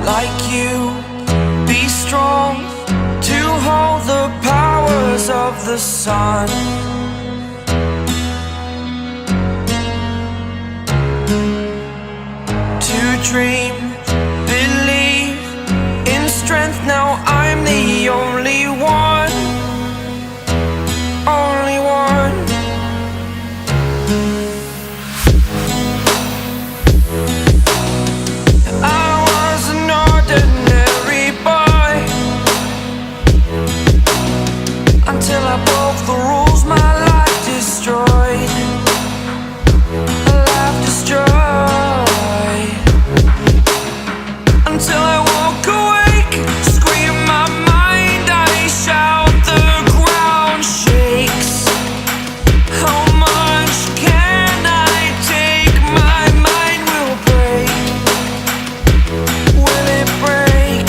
like you, be strong to hold the powers of the sun. To dream, believe in strength. Now I'm the only one, only one. I was an ordinary boy until I broke the rules. My life destroyed, life destroyed. Until I walk awake, scream my mind, I shout, the ground shakes. How much can I take? My mind will break. Will it break?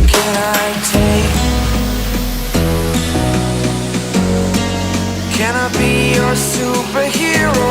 Can I take? Can I be your superhero?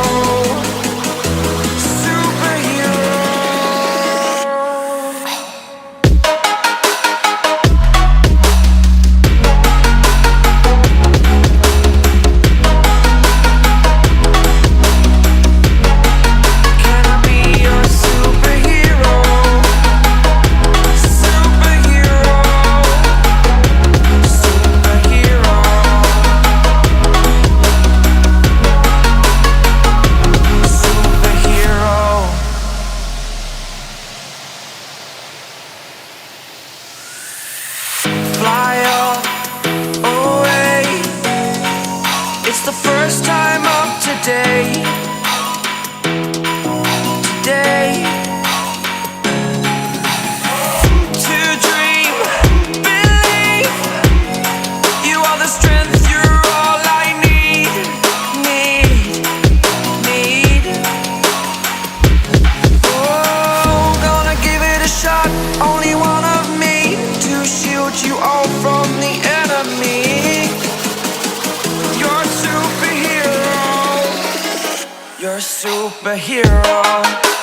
Fly up, away. It's the first time of today. Today. To dream, believe. You are the strength, you're all I need. Oh, gonna give it a shot. Only one of me to shield you all from the enemy. You're a superhero. You're a superhero.